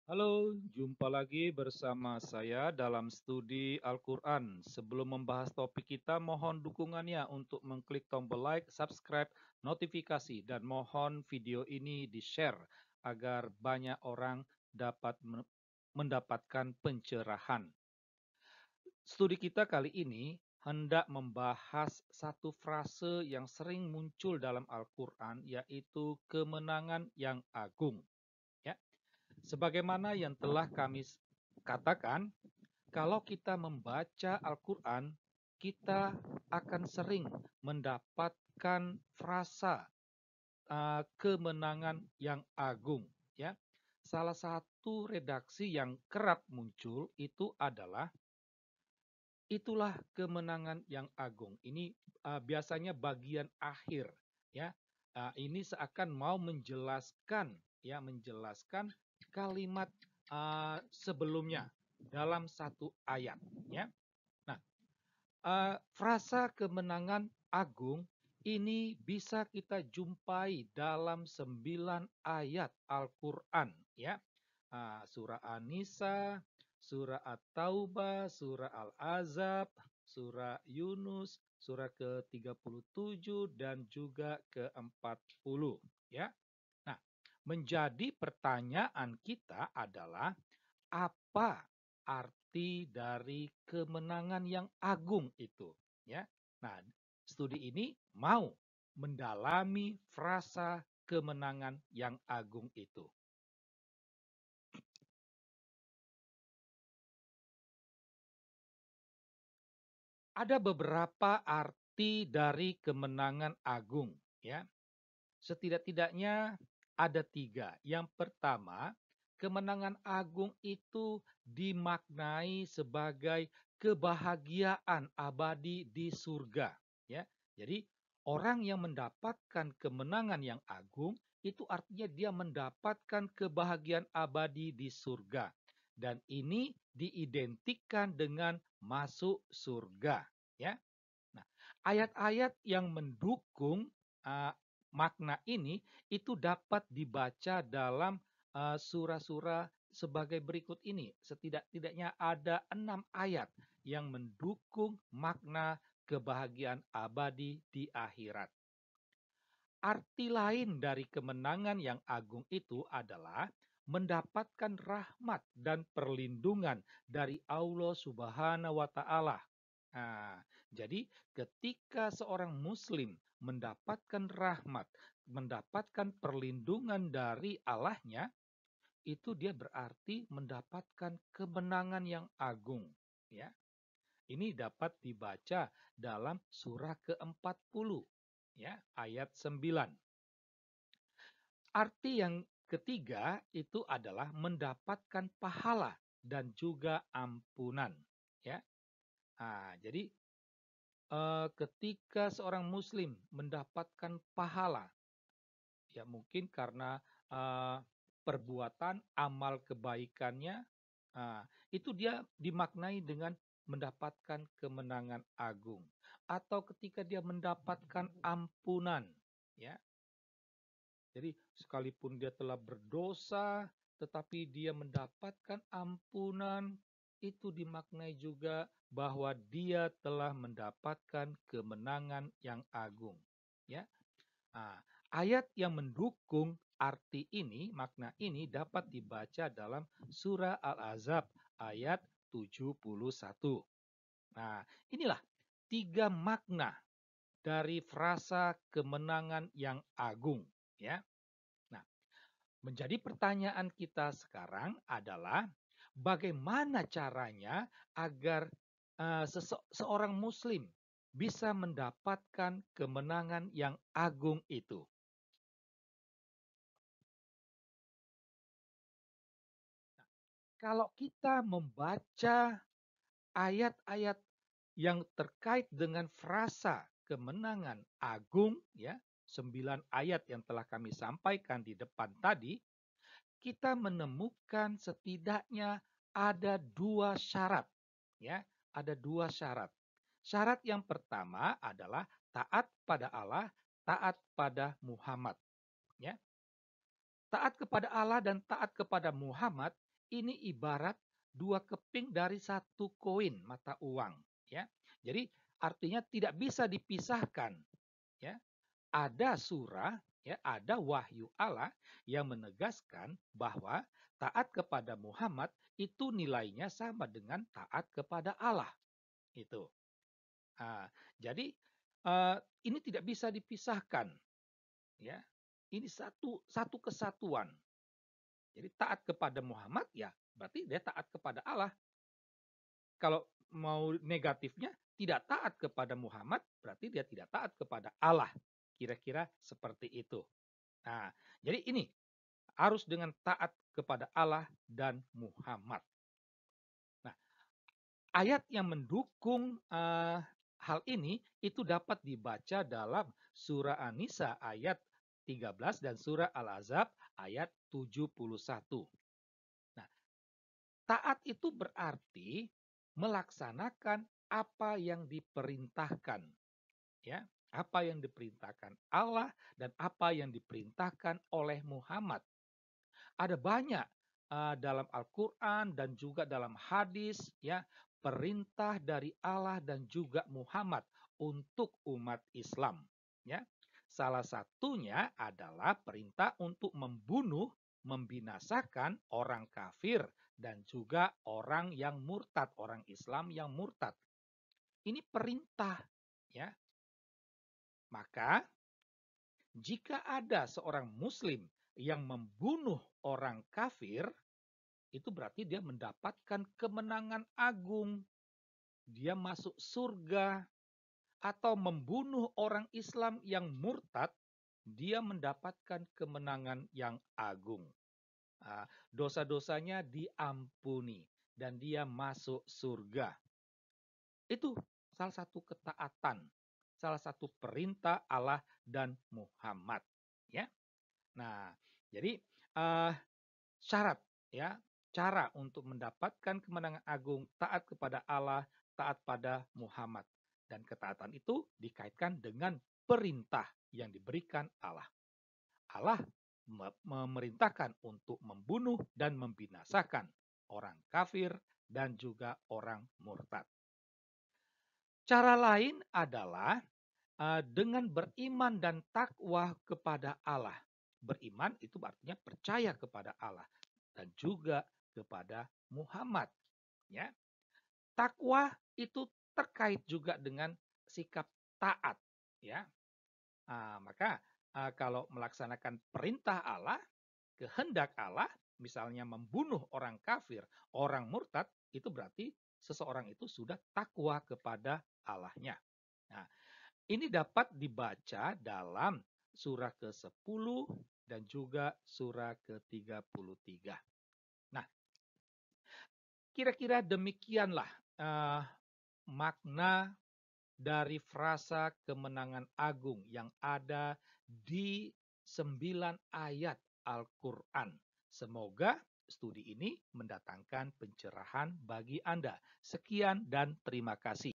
Halo, jumpa lagi bersama saya dalam studi Al-Quran. Sebelum membahas topik kita, mohon dukungannya untuk mengklik tombol like, subscribe, notifikasi, dan mohon video ini di-share agar banyak orang dapat mendapatkan pencerahan. Studi kita kali ini hendak membahas satu frase yang sering muncul dalam Al-Quran, yaitu kemenangan yang agung. Ya, sebagaimana yang telah kami katakan, kalau kita membaca Al-Quran, kita akan sering mendapatkan frasa kemenangan yang agung. Ya, salah satu redaksi yang kerap muncul itu adalah itulah kemenangan yang agung. Ini biasanya bagian akhir, ya. Ini seakan mau menjelaskan kalimat sebelumnya dalam satu ayat, ya. Nah, frasa kemenangan agung ini bisa kita jumpai dalam 9 ayat Al-Quran, ya. Surah An-Nisa, surah At-Taubah, surah Al-Azab, surah Yunus, surah ke-37 dan juga ke-40, ya. Nah, menjadi pertanyaan kita adalah apa arti dari kemenangan yang agung itu, ya. Nah, studi ini mau mendalami frasa kemenangan yang agung itu. Ada beberapa arti dari kemenangan agung, ya. Setidak-tidaknya ada 3. Yang pertama, kemenangan agung itu dimaknai sebagai kebahagiaan abadi di surga. Ya, jadi orang yang mendapatkan kemenangan yang agung itu artinya dia mendapatkan kebahagiaan abadi di surga. Dan ini diidentikan dengan masuk surga. Ya, nah, ayat-ayat yang mendukung uh, makna ini itu dapat dibaca dalam surah-surah sebagai berikut ini. Setidak-tidaknya ada 6 ayat yang mendukung makna kebahagiaan abadi di akhirat. Arti lain dari kemenangan yang agung itu adalah mendapatkan rahmat dan perlindungan dari Allah Subhanahu wa Ta'ala. Nah, jadi ketika seorang Muslim mendapatkan rahmat, mendapatkan perlindungan dari Allahnya, itu dia berarti mendapatkan kemenangan yang agung. Ya, ini dapat dibaca dalam surah ke-40, ya, ayat 9. Arti yang ketiga itu adalah mendapatkan pahala dan juga ampunan. Ya, jadi ketika seorang Muslim mendapatkan pahala, ya mungkin karena uh, perbuatan amal kebaikannya, uh, itu dia dimaknai dengan mendapatkan kemenangan agung, atau ketika dia mendapatkan ampunan, ya. Jadi sekalipun dia telah berdosa, tetapi dia mendapatkan ampunan, itu dimaknai juga bahwa dia telah mendapatkan kemenangan yang agung. Ya, nah, ayat yang mendukung arti ini, makna ini dapat dibaca dalam surah Al-Azab ayat 71. Nah, inilah 3 makna dari frasa kemenangan yang agung, ya. Nah, menjadi pertanyaan kita sekarang adalah bagaimana caranya agar seorang Muslim bisa mendapatkan kemenangan yang agung itu. Kalau kita membaca ayat-ayat yang terkait dengan frasa kemenangan agung, ya, 9 ayat yang telah kami sampaikan di depan tadi, kita menemukan setidaknya ada 2 syarat, ya, ada 2 syarat. Syarat yang pertama adalah taat pada Allah, taat pada Muhammad, ya. Taat kepada Allah dan taat kepada Muhammad ini ibarat dua keping dari satu koin mata uang, ya. Jadi artinya tidak bisa dipisahkan, ya. Ada surah, ya, ada wahyu Allah yang menegaskan bahwa taat kepada Muhammad itu nilainya sama dengan taat kepada Allah. Itu. Nah, jadi ini tidak bisa dipisahkan, ya. Ini satu kesatuan. Jadi taat kepada Muhammad ya berarti dia taat kepada Allah. Kalau mau negatifnya tidak taat kepada Muhammad berarti dia tidak taat kepada Allah. Kira-kira seperti itu. Nah, jadi ini harus dengan taat kepada Allah dan Muhammad. Nah, ayat yang mendukung hal ini itu dapat dibaca dalam surah An-Nisa ayat 13 dan surah Al-Ahzab ayat 71. Nah, taat itu berarti melaksanakan apa yang diperintahkan, ya, apa yang diperintahkan Allah dan apa yang diperintahkan oleh Muhammad. Ada banyak dalam Al-Qur'an dan juga dalam hadis, ya, perintah dari Allah dan juga Muhammad untuk umat Islam, ya. Salah satunya adalah perintah untuk membunuh, membinasakan orang kafir dan juga orang yang murtad, orang Islam yang murtad. Ini perintah, ya. Maka jika ada seorang muslim yang membunuh orang kafir, itu berarti dia mendapatkan kemenangan agung. Dia masuk surga. Atau membunuh orang Islam yang murtad, dia mendapatkan kemenangan yang agung. Dosa-dosanya diampuni dan dia masuk surga. Itu salah satu ketaatan, salah satu perintah Allah dan Muhammad. Ya, nah jadi syarat, ya, cara untuk mendapatkan kemenangan agung taat kepada Allah, taat pada Muhammad. Dan ketaatan itu dikaitkan dengan perintah yang diberikan Allah. Allah memerintahkan untuk membunuh dan membinasakan orang kafir dan juga orang murtad. Cara lain adalah dengan beriman dan takwa kepada Allah. Beriman itu artinya percaya kepada Allah dan juga kepada Muhammad, ya. Takwa itu terkait juga dengan sikap taat, ya. Maka kalau melaksanakan perintah Allah, kehendak Allah, misalnya membunuh orang kafir, orang murtad, itu berarti seseorang itu sudah takwa kepada Allahnya. Nah, ini dapat dibaca dalam surah ke-10 dan juga surah ke-33. Nah, kira-kira demikianlah makna dari frasa kemenangan agung yang ada di 9 ayat Al-Quran. Semoga studi ini mendatangkan pencerahan bagi Anda. Sekian dan terima kasih.